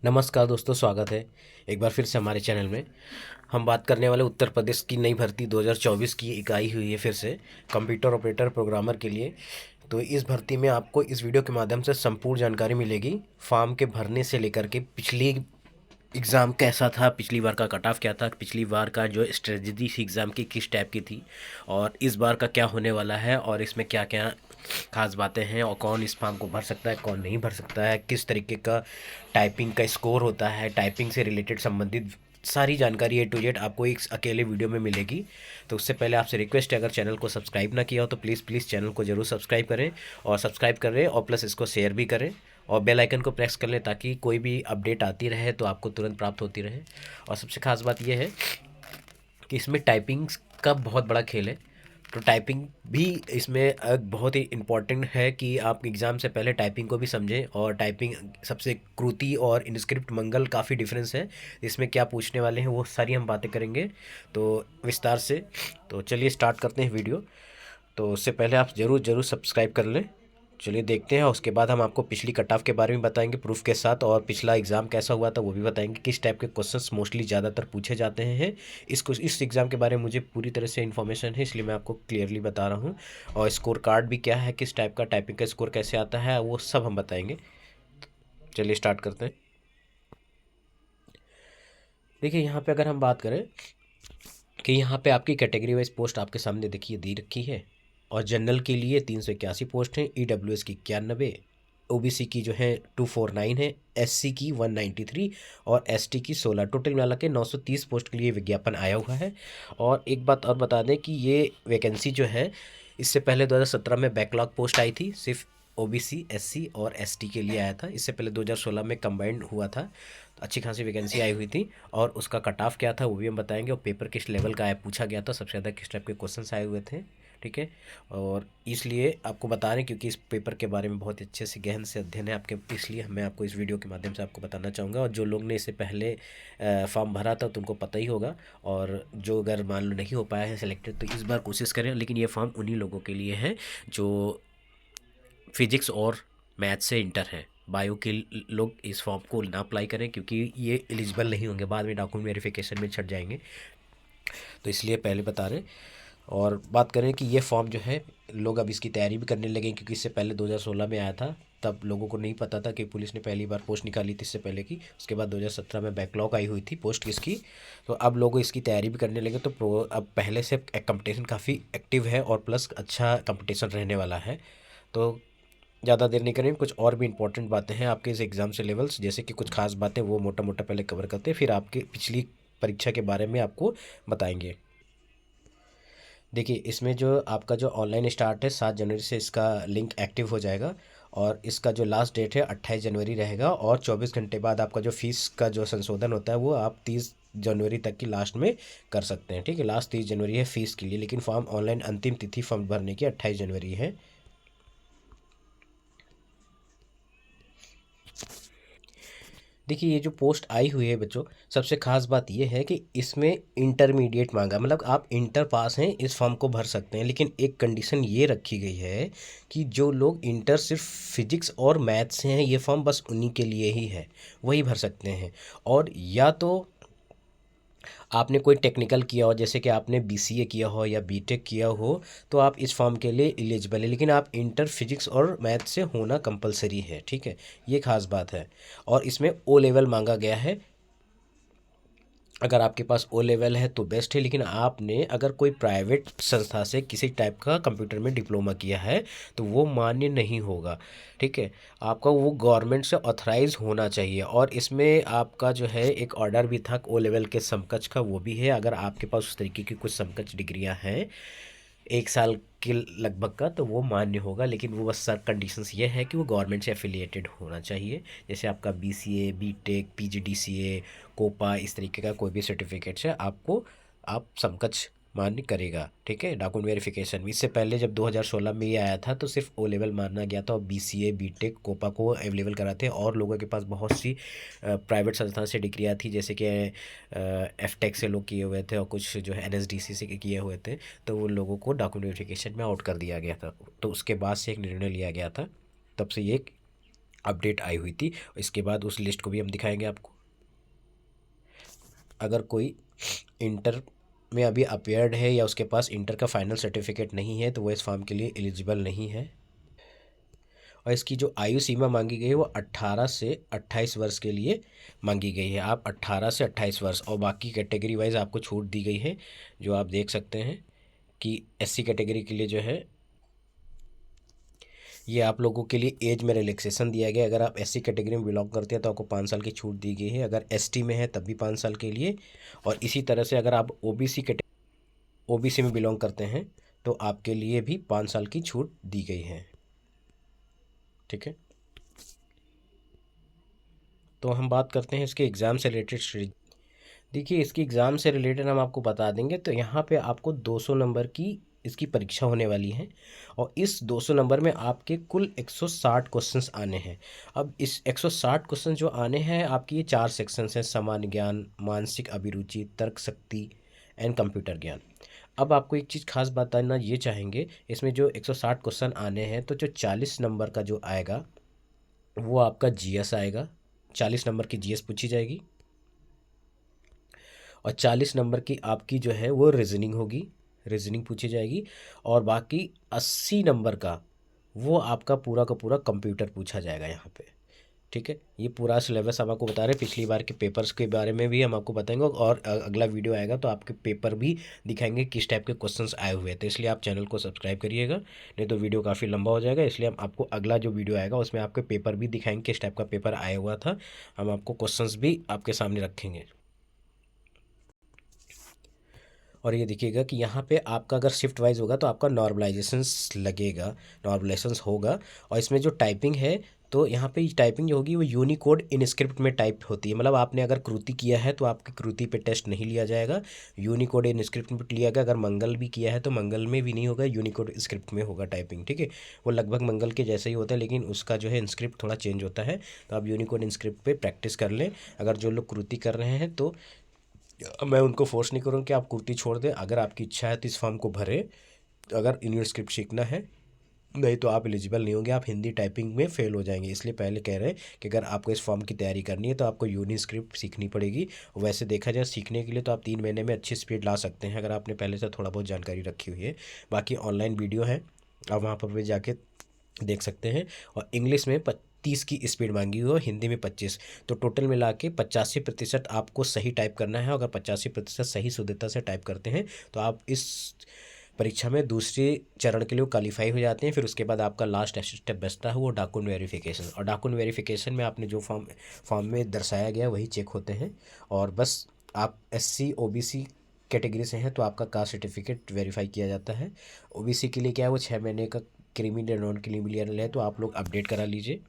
नमस्कार दोस्तों, स्वागत है एक बार फिर से हमारे चैनल में। हम बात करने वाले उत्तर प्रदेश की नई भर्ती 2024 की एक आई हुई है फिर से कंप्यूटर ऑपरेटर प्रोग्रामर के लिए। तो इस भर्ती में आपको इस वीडियो के माध्यम से संपूर्ण जानकारी मिलेगी। फॉर्म के भरने से लेकर के पिछली एग्ज़ाम कैसा था, पिछली बार का कट ऑफ क्या था, पिछली बार का जो स्ट्रेटजी थी एग्ज़ाम की किस टाइप की थी, और इस बार का क्या होने वाला है, और इसमें क्या क्या खास बातें हैं, और कौन इस फॉर्म को भर सकता है, कौन नहीं भर सकता है, किस तरीके का टाइपिंग का स्कोर होता है, टाइपिंग से रिलेटेड संबंधित सारी जानकारी A to Z आपको एक अकेले वीडियो में मिलेगी। तो उससे पहले आपसे रिक्वेस्ट है, अगर चैनल को सब्सक्राइब ना किया हो तो प्लीज़ चैनल को ज़रूर सब्सक्राइब करें, और सब्सक्राइब करें और प्लस इसको शेयर भी करें, और बेल आइकन को प्रेस कर लें ताकि कोई भी अपडेट आती रहे तो आपको तुरंत प्राप्त होती रहे। और सबसे खास बात यह है कि इसमें टाइपिंग का बहुत बड़ा खेल है। तो टाइपिंग भी इसमें बहुत ही इम्पॉर्टेंट है कि आप एग्ज़ाम से पहले टाइपिंग को भी समझें। और टाइपिंग सबसे कृति और इनस्क्रिप्ट मंगल काफ़ी डिफरेंस है। इसमें क्या पूछने वाले हैं वो सारी हम बातें करेंगे तो विस्तार से। तो चलिए स्टार्ट करते हैं वीडियो। तो उससे पहले आप ज़रूर सब्सक्राइब कर लें। चलिए देखते हैं, उसके बाद हम आपको पिछली कट ऑफ के बारे में बताएंगे प्रूफ के साथ, और पिछला एग्ज़ाम कैसा हुआ था वो भी बताएंगे, किस टाइप के क्वेश्चंस मोस्टली ज़्यादातर पूछे जाते हैं। इस एग्ज़ाम के बारे में मुझे पूरी तरह से इन्फॉर्मेशन है, इसलिए मैं आपको क्लियरली बता रहा हूँ। और स्कोर कार्ड भी क्या है, किस टाइप का टाइपिंग का स्कोर कैसे आता है, वो सब हम बताएंगे। चलिए स्टार्ट करते हैं। देखिए यहाँ पे अगर हम बात करें कि यहाँ पे आपकी कैटेगरी वाइज पोस्ट आपके सामने देखिए दी रखी है। और जनरल के लिए 381 पोस्ट हैं, EWS की 91, OBC की जो है 249 है, SC की 193 और ST की 16, टोटल मिला के 930 पोस्ट के लिए विज्ञापन आया हुआ है। और एक बात और बता दें कि ये वैकेंसी जो है, इससे पहले 2017 में बैकलॉग पोस्ट आई थी, सिर्फ OBC, SC और ST के लिए आया था। इससे पहले 2016 में कंबाइंड हुआ था, तो अच्छी खासी वैकेंसी आई हुई थी। और उसका कट ऑफ क्या था वो भी हम बताएंगे, और पेपर किस लेवल का आया पूछा गया था, सबसे ज़्यादा किस टाइप के क्वेश्चंस आए हुए थे। ठीक है, और इसलिए आपको बता रहे हैं क्योंकि इस पेपर के बारे में बहुत अच्छे से गहन से अध्ययन है आपके, इसलिए मैं आपको इस वीडियो के माध्यम से आपको बताना चाहूँगा। और जो लोग ने इससे पहले फॉर्म भरा था तो उनको पता ही होगा, और जो अगर मान लो नहीं हो पाया है सिलेक्टेड तो इस बार कोशिश करें। लेकिन ये फॉर्म उन्हीं लोगों के लिए है जो फिजिक्स और मैथ से इंटर है। बायो के लोग इस फॉर्म को ना अप्लाई करें क्योंकि ये एलिजिबल नहीं होंगे, बाद में डॉक्यूमेंट वेरिफिकेशन में छट जाएंगे, तो इसलिए पहले बता रहे हैं। और बात करें कि ये फॉर्म जो है, लोग अब इसकी तैयारी भी करने लगे क्योंकि इससे पहले 2016 में आया था, तब लोगों को नहीं पता था कि पुलिस ने पहली बार पोस्ट निकाली थी इससे पहले की। उसके बाद 2017 में बैकलॉग आई हुई थी पोस्ट इसकी, तो अब लोग इसकी तैयारी भी करने लगे। तो अब पहले से कंपटीशन काफ़ी एक्टिव है, और प्लस अच्छा कंपटीशन रहने वाला है। तो ज़्यादा देर नहीं करेंगे, कुछ और भी इंपॉर्टेंट बातें हैं आपके इस एग्ज़ाम से लेवल्स, जैसे कि कुछ खास बातें वो मोटा मोटा पहले कवर करते हैं, फिर आपके पिछली परीक्षा के बारे में आपको बताएंगे। देखिए इसमें जो आपका जो ऑनलाइन स्टार्ट है 7 जनवरी से इसका लिंक एक्टिव हो जाएगा, और इसका जो लास्ट डेट है 28 जनवरी रहेगा। और 24 घंटे बाद आपका जो फीस का जो संशोधन होता है वो आप 30 जनवरी तक की लास्ट में कर सकते हैं। ठीक है, लास्ट 30 जनवरी है फीस के लिए, लेकिन फॉर्म ऑनलाइन अंतिम तिथि फॉर्म भरने की 28 जनवरी है। देखिए ये जो पोस्ट आई हुई है बच्चों, सबसे खास बात ये है कि इसमें इंटरमीडिएट मांगा, मतलब आप इंटर पास हैं इस फॉर्म को भर सकते हैं। लेकिन एक कंडीशन ये रखी गई है कि जो लोग इंटर सिर्फ फिजिक्स और मैथ से हैं, ये फॉर्म बस उन्हीं के लिए ही है, वही भर सकते हैं। और या तो आपने कोई टेक्निकल किया हो, जैसे कि आपने BCA किया हो या B.Tech किया हो, तो आप इस फॉर्म के लिए एलिजिबल है। लेकिन आप इंटर फिजिक्स और मैथ से होना कंपलसरी है। ठीक है, ये खास बात है। और इसमें O लेवल मांगा गया है। अगर आपके पास O लेवल है तो बेस्ट है, लेकिन आपने अगर कोई प्राइवेट संस्था से किसी टाइप का कंप्यूटर में डिप्लोमा किया है तो वो मान्य नहीं होगा। ठीक है, आपका वो गवर्नमेंट से ऑथराइज होना चाहिए। और इसमें आपका जो है एक ऑर्डर भी था O लेवल के समकक्ष का, वो भी है। अगर आपके पास उस तरीके की कुछ समकक्ष डिग्रियां हैं 1 साल के लगभग का, तो वो मान्य होगा। लेकिन वो बस सर कंडीशंस ये है कि वो गवर्नमेंट से एफिलिएटेड होना चाहिए, जैसे आपका BCA, B.Tech, PGDCA, कोपा, इस तरीके का कोई भी सर्टिफिकेट है आपको, आप समकक्ष मान्य करेगा। ठीक है, डॉक्यूमेंट वेरिफिकेशन इससे पहले जब 2016 में ये आया था तो सिर्फ O लेवल माना गया था, और BCA, B.Tech, कोपा को अवेलेबल कराते हैं। और लोगों के पास बहुत सी प्राइवेट संस्थान से डिग्रियाँ थी, जैसे कि F.Tech से लोग किए हुए थे, और कुछ जो है NSDC से किए हुए थे, तो उन लोगों को डॉक्यूमेंट वेरिफिकेशन में आउट कर दिया गया था। तो उसके बाद से एक निर्णय लिया गया था, तब से ये अपडेट आई हुई थी। इसके बाद उस लिस्ट को भी हम दिखाएंगे आपको। अगर कोई इंटर में अभी अपेयर्ड है या उसके पास इंटर का फाइनल सर्टिफिकेट नहीं है तो वो इस फॉर्म के लिए एलिजिबल नहीं है। और इसकी जो आयु सीमा मांगी गई है वो 18 से 28 वर्ष के लिए मांगी गई है। आप 18 से 28 वर्ष, और बाकी कैटेगरी वाइज आपको छूट दी गई है, जो आप देख सकते हैं कि एससी कैटेगरी के लिए जो है ये आप लोगों के लिए एज में रिलैक्सेशन दिया गया है। अगर आप एससी कैटेगरी में बिलोंग करते हैं तो आपको 5 साल की छूट दी गई है। अगर एसटी में है तब भी 5 साल के लिए, और इसी तरह से अगर आप ओबीसी में बिलोंग करते हैं तो आपके लिए भी 5 साल की छूट दी गई है। ठीक है, तो हम बात करते हैं इसके एग्ज़ाम से रिलेटेड। देखिए, इसकी एग्ज़ाम से रिलेटेड हम आपको बता देंगे। तो यहाँ पे आपको 200 नंबर की इसकी परीक्षा होने वाली है, और इस 200 नंबर में आपके कुल 160 क्वेश्चंस आने हैं। अब इस 160 क्वेश्चन जो आने हैं आपकी, ये 4 सेक्शंस हैं: सामान्य ज्ञान, मानसिक अभिरुचि, तर्क शक्ति एंड कंप्यूटर ज्ञान। अब आपको एक चीज़ खास बताना ये चाहेंगे, इसमें जो 160 क्वेश्चन आने हैं तो जो 40 नंबर का जो आएगा वो आपका जीएस आएगा। 40 नंबर की जीएस पूछी जाएगी, और 40 नंबर की आपकी जो है वो रीजनिंग होगी, रीजनिंग पूछी जाएगी। और बाकी 80 नंबर का वो आपका पूरा का पूरा कंप्यूटर पूछा जाएगा यहाँ पे। ठीक है, ये पूरा सिलेबस हम आपको बता रहे हैं। पिछली बार के पेपर्स के बारे में भी हम आपको बताएंगे, और अगला वीडियो आएगा तो आपके पेपर भी दिखाएंगे किस टाइप के क्वेश्चंस आए हुए हैं। तो इसलिए आप चैनल को सब्सक्राइब करिएगा, नहीं तो वीडियो काफ़ी लंबा हो जाएगा। इसलिए हम आपको अगला जो वीडियो आएगा उसमें आपके पेपर भी दिखाएंगे, किस टाइप का पेपर आया हुआ था। हम आपको क्वेश्चंस भी आपके सामने रखेंगे। और ये देखिएगा कि यहाँ पे आपका अगर शिफ्ट वाइज होगा तो आपका नॉर्मलाइजेशंस लगेगा, नॉर्मलाइजेशंस होगा। और इसमें जो टाइपिंग है, तो यहाँ पे टाइपिंग जो होगी वो यूनिकोड इन स्क्रिप्ट में टाइप होती है। मतलब आपने अगर कृति किया है तो आपकी कृति पे टेस्ट नहीं लिया जाएगा, यूनिकोड इन स्क्रिप्ट में लिया गया। अगर मंगल भी किया है तो मंगल में भी नहीं होगा, यूनिकोड स्क्रिप्ट में होगा टाइपिंग। ठीक है, वो लगभग मंगल के जैसे ही होता है, लेकिन उसका जो है इंस्क्रिप्ट थोड़ा चेंज होता है। तो आप यूनिकोड इंस्क्रिप्ट पे प्रैक्टिस कर लें। अगर जो लोग कृति कर रहे हैं तो मैं उनको फोर्स नहीं करूँ कि आप कुर्ती छोड़ दें। अगर आपकी इच्छा है तो इस फॉर्म को भरें, अगर इंग्लिश स्क्रिप्ट सीखना है, नहीं तो आप एलिजिबल नहीं होंगे, आप हिंदी टाइपिंग में फ़ेल हो जाएंगे। इसलिए पहले कह रहे हैं कि अगर आपको इस फॉर्म की तैयारी करनी है तो आपको यूनि स्क्रिप्ट सीखनी पड़ेगी। वैसे देखा जाए सीखने के लिए तो आप 3 महीने में अच्छी स्पीड ला सकते हैं, अगर आपने पहले से थोड़ा बहुत जानकारी रखी हुई है। बाकी ऑनलाइन वीडियो है, आप वहाँ पर भी जाके देख सकते हैं। और इंग्लिश में 30 की स्पीड मांगी हुई है, हिंदी में 25। तो टोटल मिला के 85% आपको सही टाइप करना है। अगर 85% सही शुद्धता से टाइप करते हैं तो आप इस परीक्षा में दूसरे चरण के लिए क्वालिफाई हो जाते हैं। फिर उसके बाद आपका लास्ट स्टेप बचता है वो डॉक्यूमेंट वेरिफिकेशन। और डॉक्यूमेंट वेरिफिकेशन में आपने जो फॉर्म में दर्शाया गया वही चेक होते हैं। और बस आप एससी ओबीसी कैटेगरी से हैं तो आपका कास्ट सर्टिफिकेट वेरीफाई किया जाता है। ओबीसी के लिए क्या है, वो 6 महीने का क्रीमी नॉन क्रीमिलियर है, तो आप लोग अपडेट करा लीजिए।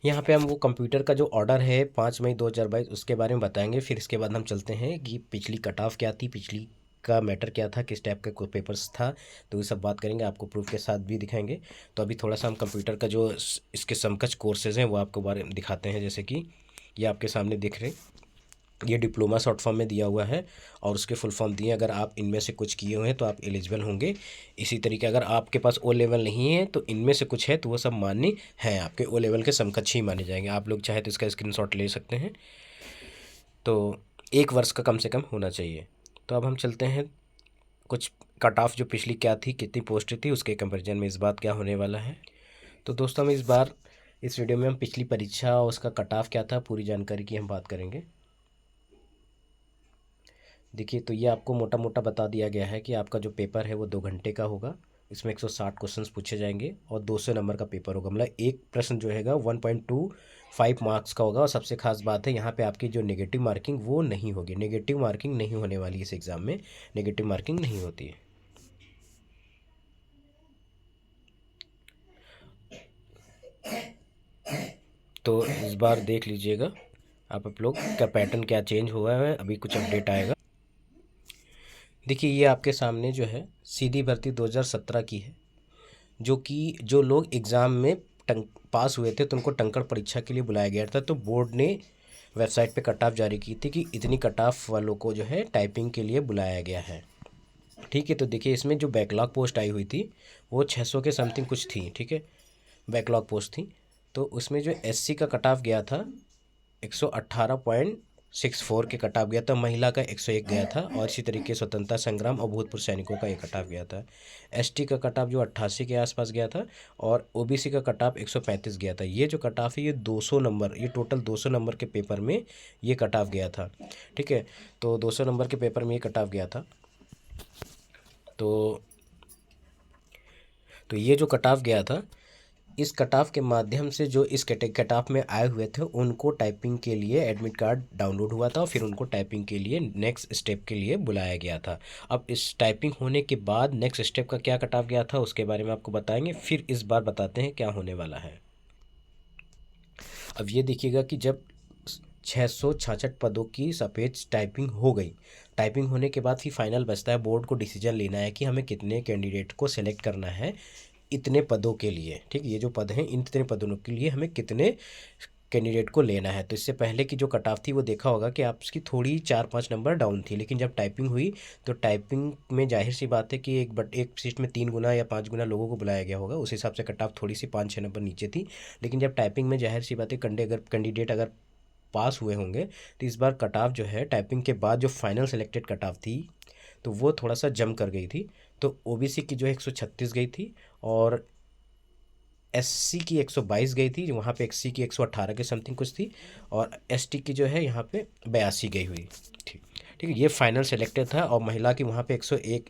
यहाँ पे हम वो कंप्यूटर का जो ऑर्डर है 5 मई 2022 उसके बारे में बताएंगे। फिर इसके बाद हम चलते हैं कि पिछली कट ऑफ क्या थी, पिछली का मैटर क्या था, किस टाइप का कोई पेपर्स था, तो ये सब बात करेंगे, आपको प्रूफ के साथ भी दिखाएंगे। तो अभी थोड़ा सा हम कंप्यूटर का जो इसके समकक्ष कोर्सेज़ हैं वो आपको बारे में दिखाते हैं। जैसे कि ये आपके सामने दिख रहे, ये डिप्लोमा शॉर्ट फॉर्म में दिया हुआ है और उसके फुल फॉर्म दिए। अगर आप इनमें से कुछ किए हुए हैं तो आप एलिजिबल होंगे। इसी तरीके अगर आपके पास ओ लेवल नहीं है तो इनमें से कुछ है तो वो सब मान्य हैं, आपके ओ लेवल के समकक्ष ही माने जाएंगे। आप लोग चाहे तो इसका स्क्रीनशॉट ले सकते हैं। तो 1 वर्ष का कम से कम होना चाहिए। तो अब हम चलते हैं कुछ कट ऑफ जो पिछली क्या थी, कितनी पोस्ट थी, उसके कंपेरिजन में इस बार क्या होने वाला है। तो दोस्तों हम इस बार इस वीडियो में हम पिछली परीक्षा और उसका कट ऑफ क्या था पूरी जानकारी की हम बात करेंगे। देखिए, तो ये आपको मोटा मोटा बता दिया गया है कि आपका जो पेपर है वो 2 घंटे का होगा। इसमें 160 क्वेश्चंस पूछे जाएंगे और 200 नंबर का पेपर होगा। मतलब एक प्रश्न जो हैगा 1.25 मार्क्स का होगा। और सबसे खास बात है यहाँ पे आपकी जो नेगेटिव मार्किंग वो नहीं होगी, नेगेटिव मार्किंग नहीं होने वाली। इस एग्ज़ाम में नेगेटिव मार्किंग नहीं होती है। तो इस बार देख लीजिएगा आप लोग का पैटर्न क्या चेंज हुआ है, अभी कुछ अपडेट आएगा। देखिए, ये आपके सामने जो है सीधी भर्ती 2017 की है, जो कि जो लोग एग्ज़ाम में पास हुए थे तो उनको टंकण परीक्षा के लिए बुलाया गया था। तो बोर्ड ने वेबसाइट पे कट ऑफ जारी की थी कि इतनी कट ऑफ वालों को जो है टाइपिंग के लिए बुलाया गया है। ठीक है, तो देखिए इसमें जो बैकलॉग पोस्ट आई हुई थी वो 600 के समथिंग कुछ थी। ठीक है, बैकलॉग पोस्ट थी। तो उसमें जो एससी का कट ऑफ गया था 118.64 के कट ऑफ गया था, महिला का 101 गया था, और इसी तरीके स्वतंत्रता संग्राम और भूतपूर्व सैनिकों का एक कट ऑफ गया था। एसटी का कट ऑफ जो 88 के आसपास गया था, और ओबीसी का कट ऑफ 135 गया था। ये जो कट ऑफ है ये 200 नंबर, ये टोटल 200 नंबर के पेपर में ये कट ऑफ गया था। ठीक है, तो 200 नंबर के पेपर में ये कट ऑफ गया था। तो ये जो कट ऑफ गया था, इस कट ऑफ के माध्यम से जो इस कट ऑफ में आए हुए थे उनको टाइपिंग के लिए एडमिट कार्ड डाउनलोड हुआ था, और फिर उनको टाइपिंग के लिए नेक्स्ट स्टेप के लिए बुलाया गया था। अब इस टाइपिंग होने के बाद नेक्स्ट स्टेप का क्या कट ऑफ गया था उसके बारे में आपको बताएंगे, फिर इस बार बताते हैं क्या होने वाला है। अब ये देखिएगा कि जब 666 पदों की सफ़ेद टाइपिंग हो गई, टाइपिंग होने के बाद फिर फाइनल बचता है, बोर्ड को डिसीजन लेना है कि हमें कितने कैंडिडेट को सेलेक्ट करना है इतने पदों के लिए। ठीक, ये जो पद हैं इन इतने पदों के लिए हमें कितने कैंडिडेट को लेना है। तो इससे पहले की जो कट ऑफ थी वो देखा होगा कि आपकी थोड़ी 4-5 नंबर डाउन थी, लेकिन जब टाइपिंग हुई तो टाइपिंग में जाहिर सी बात है कि एक सीट में 3 गुना या 5 गुना लोगों को बुलाया गया होगा, उस हिसाब से कट ऑफ थोड़ी सी 5-6 नंबर नीचे थी। लेकिन जब टाइपिंग में जाहिर सी बात है कैंडिडेट अगर पास हुए होंगे तो इस बार कट ऑफ जो है टाइपिंग के बाद जो फाइनल सेलेक्टेड कट ऑफ थी तो वो थोड़ा सा जम कर गई थी। तो ओबीसी की जो 136 गई थी, और एससी की 122 गई थी, वहाँ पे एससी की 118 के समथिंग कुछ थी, और एसटी की जो है यहाँ पे 82 गई हुई। ठीक, ठीक है, ये फाइनल सेलेक्टेड था। और महिला की वहाँ पे 101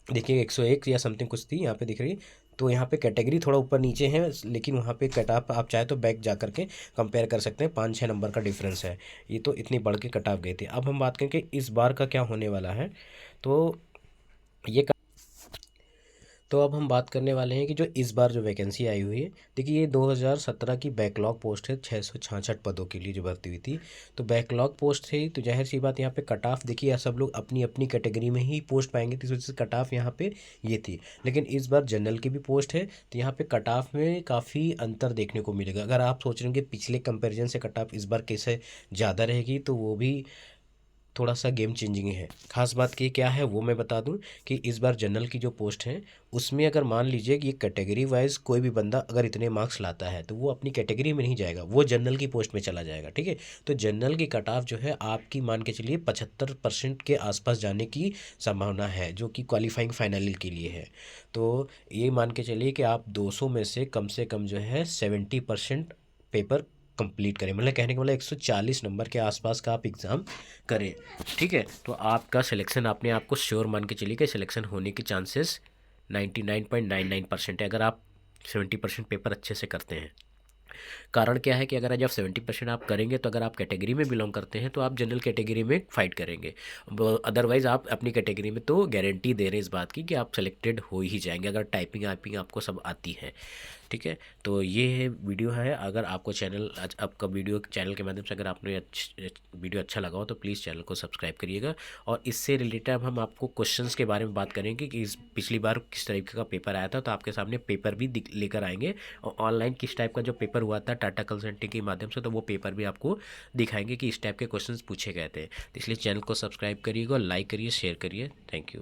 देखिए 101 या समथिंग कुछ थी यहाँ पे दिख रही। तो यहाँ पे कैटेगरी थोड़ा ऊपर नीचे है, लेकिन वहाँ पे कट ऑफ आप चाहे तो बैक जा करके कंपेयर कर सकते हैं, 5-6 नंबर का डिफरेंस है। ये तो इतनी बढ़ के कट ऑफ गई थी। अब हम बात करें कि इस बार का क्या होने वाला है। तो ये तो अब हम बात करने वाले हैं कि जो इस बार जो वैकेंसी आई हुई है, देखिए ये 2017 की बैकलॉग पोस्ट है, 666 पदों के लिए जो भर्ती हुई थी। तो बैकलॉग पोस्ट थी तो जाहिर सी बात यहाँ पे कट ऑफ देखिए सब लोग अपनी अपनी कैटेगरी में ही पोस्ट पाएंगे, तो इस वजह से कट ऑफ यहाँ पे ये थी। लेकिन इस बार जनरल की भी पोस्ट है तो यहाँ पे कट ऑफ में काफ़ी अंतर देखने को मिलेगा। अगर आप सोच रहे हैं कि पिछले कंपेरिजन से कट ऑफ इस बार कैसे ज़्यादा रहेगी, तो वो भी थोड़ा सा गेम चेंजिंग है। खास बात की क्या है वो मैं बता दूं कि इस बार जनरल की जो पोस्ट है उसमें अगर मान लीजिए कि ये कैटेगरी वाइज कोई भी बंदा अगर इतने मार्क्स लाता है तो वो अपनी कैटेगरी में नहीं जाएगा, वो जनरल की पोस्ट में चला जाएगा। ठीक है, तो जनरल की कट ऑफ जो है आपकी मान के चलिए 75% के आसपास जाने की संभावना है, जो कि क्वालिफाइंग फाइनल के लिए है। तो ये मान के चलिए कि आप 200 में से कम जो है 70% पेपर कंप्लीट करें, मतलब कहने का मतलब 140 नंबर के आसपास का आप एग्ज़ाम करें। ठीक है, तो आपका सिलेक्शन अपने आप को श्योर मान के चलिए कि सिलेक्शन होने के चांसेस 99.99% है, अगर आप 70% पेपर अच्छे से करते हैं। कारण क्या है कि अगर आज आप 70% आप करेंगे तो अगर आप कैटेगरी में बिलोंग करते हैं तो आप जनरल कैटेगरी में फाइट करेंगे, अदरवाइज़ आप अपनी कैटेगरी में तो गारंटी दे रहे हैं इस बात की कि आप सेलेक्टेड हो ही जाएंगे अगर टाइपिंग वाइपिंग आपको सब आती है। ठीक है, तो ये वीडियो है। अगर आपको आपका वीडियो चैनल के माध्यम से अगर आपने वीडियो अच्छा लगा हो तो प्लीज़ चैनल को सब्सक्राइब करिएगा। और इससे रिलेटेड अब हम आपको क्वेश्चंस के बारे में बात करेंगे कि इस पिछली बार किस तरीके का पेपर आया था, तो आपके सामने पेपर भी लेकर आएंगे, और ऑनलाइन किस टाइप का जो पेपर हुआ था टाटा कंसल्टिंग के माध्यम से, तो वो पेपर भी आपको दिखाएंगे कि इस टाइप के क्वेश्चन पूछे गए थे। तो इसलिए चैनल को सब्सक्राइब करिएगा, लाइक करिए, शेयर करिए। Thank you.